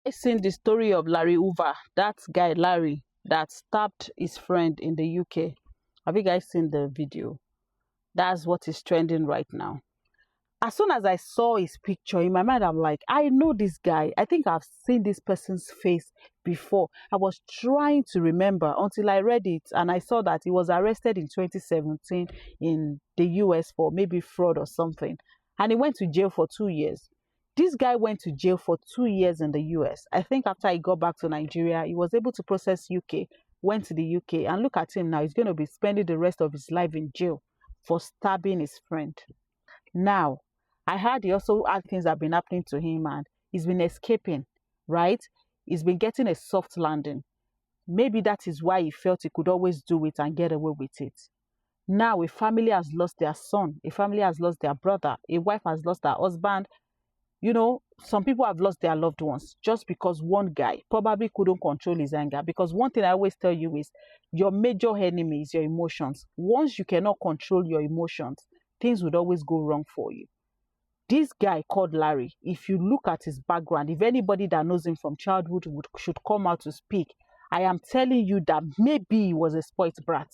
I seen the story of Larry Hoover, that guy Larry that stabbed his friend in the UK. Have you guys seen the video? That's what is trending right now. As soon as I saw his picture in my mind, I'm like, I know this guy. I think I've seen this person's face before. I was trying to remember until I read it and I saw that he was arrested in 2017 in the US for maybe fraud or something. And he went to jail for 2 years. This guy went to jail for 2 years in the US. I think after he got back to Nigeria, he was able to process UK, went to the UK, and look at him now. He's going to be spending the rest of his life in jail for stabbing his friend. Now, I heard he also had things that have been happening to him and he's been escaping, right? He's been getting a soft landing. Maybe that is why he felt he could always do it and get away with it. Now, a family has lost their son, a family has lost their brother, a wife has lost her husband. You know, some people have lost their loved ones just because one guy probably couldn't control his anger. Because one thing I always tell you is your major enemy is your emotions. Once you cannot control your emotions, things would always go wrong for you. This guy called Larry, if you look at his background, if anybody that knows him from childhood should come out to speak, I am telling you that maybe he was a spoilt brat.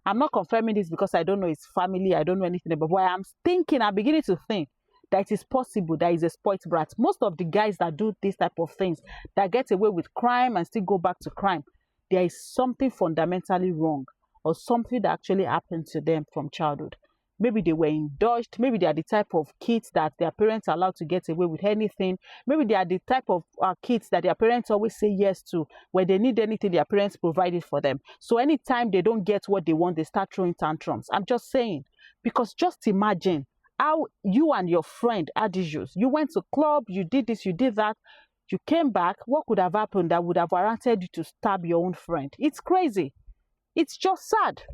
I'm not confirming this because I don't know his family, I don't know anything about, but I'm beginning to think that it is possible that he's a spoilt brat. Most of the guys that do this type of things, that get away with crime and still go back to crime, there is something fundamentally wrong or something that actually happened to them from childhood. Maybe they were indulged. Maybe they are the type of kids that their parents are allowed to get away with anything. Maybe they are the type of kids that their parents always say yes to. When they need anything, their parents provide it for them. So anytime they don't get what they want, they start throwing tantrums. I'm just saying, because just imagine how you and your friend had issues. You went to club, you did this, you did that. You came back. What could have happened that would have warranted you to stab your own friend? It's crazy. It's just sad.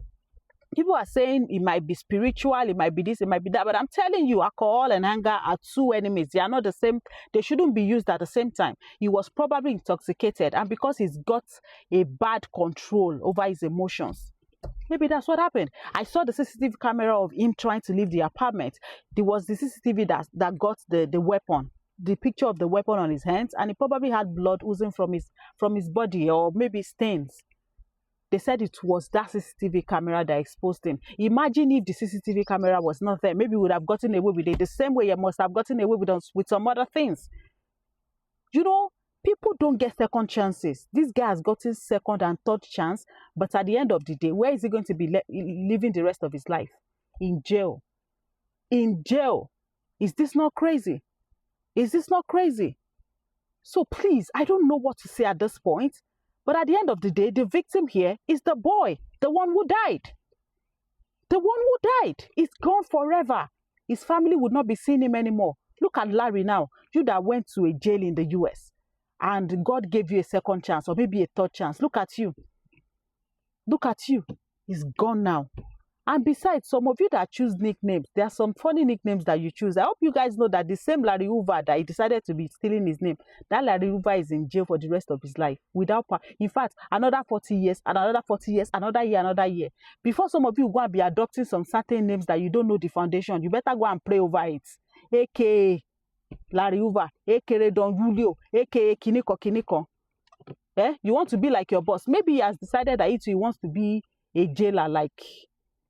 People are saying it might be spiritual, it might be this, it might be that, but I'm telling you, alcohol and anger are two enemies. They are not the same. They shouldn't be used at the same time. He was probably intoxicated, and because he's got a bad control over his emotions, maybe that's what happened. I saw the CCTV camera of him trying to leave the apartment. There was the CCTV that got the weapon, the picture of the weapon on his hands, and he probably had blood oozing from his body, or maybe stains. They said it was that CCTV camera that exposed him. Imagine if the CCTV camera was not there. Maybe we would have gotten away with it the same way you must have gotten away with some other things. You know, people don't get second chances. This guy has gotten second and third chance, but at the end of the day, where is he going to be living the rest of his life? In jail. In jail. Is this not crazy? Is this not crazy? So please, I don't know what to say at this point. But at the end of the day, the victim here is the boy, the one who died. The one who died is gone forever. His family would not be seeing him anymore. Look at Larry now. You that went to a jail in the US and God gave you a second chance or maybe a third chance. Look at you. Look at you. He's gone now. And besides, some of you that choose nicknames, there are some funny nicknames that you choose. I hope you guys know that the same Larry Hoover that he decided to be stealing his name, that Larry Hoover is in jail for the rest of his life. In fact, another 40 years, and another 40 years, another year, another year. Before some of you go and be adopting some certain names that you don't know the foundation, you better go and pray over it. AKA Larry Hoover, AKA Don Julio, AKA Kiniko Kiniko. You want to be like your boss. Maybe he has decided that he wants to be a jailer, like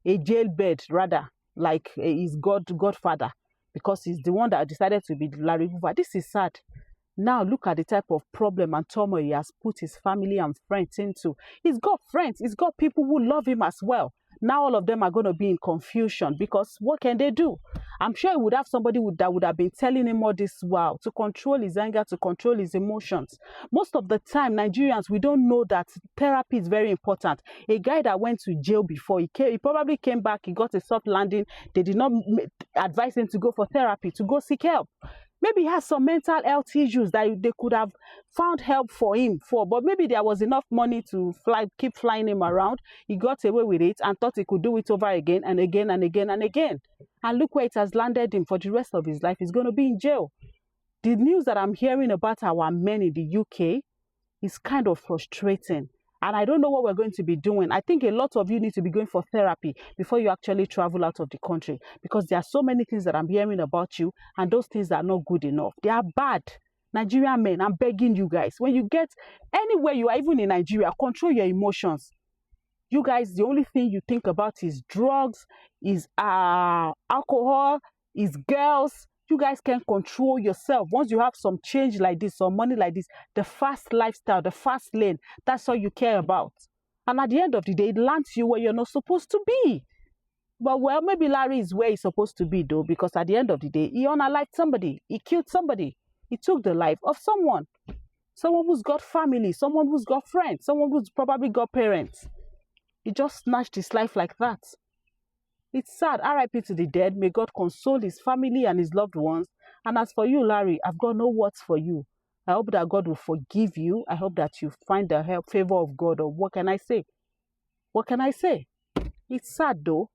a jailbird, rather, like his godfather, because he's the one that decided to be Larry Hoover. This is sad. Now look at the type of problem and turmoil he has put his family and friends into. He's got friends, he's got people who love him as well. Now all of them are going to be in confusion because what can they do? I'm sure he would have somebody that would have been telling him all this while to control his anger, to control his emotions. Most of the time, Nigerians, we don't know that therapy is very important. A guy that went to jail before, he probably came back, he got a soft landing. They did not advise him to go for therapy, to go seek help. Maybe he has some mental health issues that they could have found help for him for, but maybe there was enough money to keep flying him around. He got away with it and thought he could do it over again and again and again and again. And look where it has landed him for the rest of his life. He's going to be in jail. The news that I'm hearing about our men in the UK is kind of frustrating. And I don't know what we're going to be doing. I think a lot of you need to be going for therapy before you actually travel out of the country. Because there are so many things that I'm hearing about you. And those things are not good enough. They are bad. Nigerian men, I'm begging you guys, when you get anywhere you are, even in Nigeria, control your emotions. You guys, the only thing you think about is drugs, is alcohol, is girls. You guys can control yourself. Once you have some change like this, some money like this, the fast lifestyle, the fast lane, that's all you care about. And at the end of the day, it lands you where you're not supposed to be. But well, maybe Larry is where he's supposed to be though, because at the end of the day, he unalived somebody. He killed somebody. He took the life of someone. Someone who's got family, someone who's got friends, someone who's probably got parents. He just snatched his life like that. It's sad. RIP to the dead. May God console his family and his loved ones. And as for you, Larry, I've got no words for you. I hope that God will forgive you. I hope that you find the favor of God. Or what can I say? What can I say? It's sad though.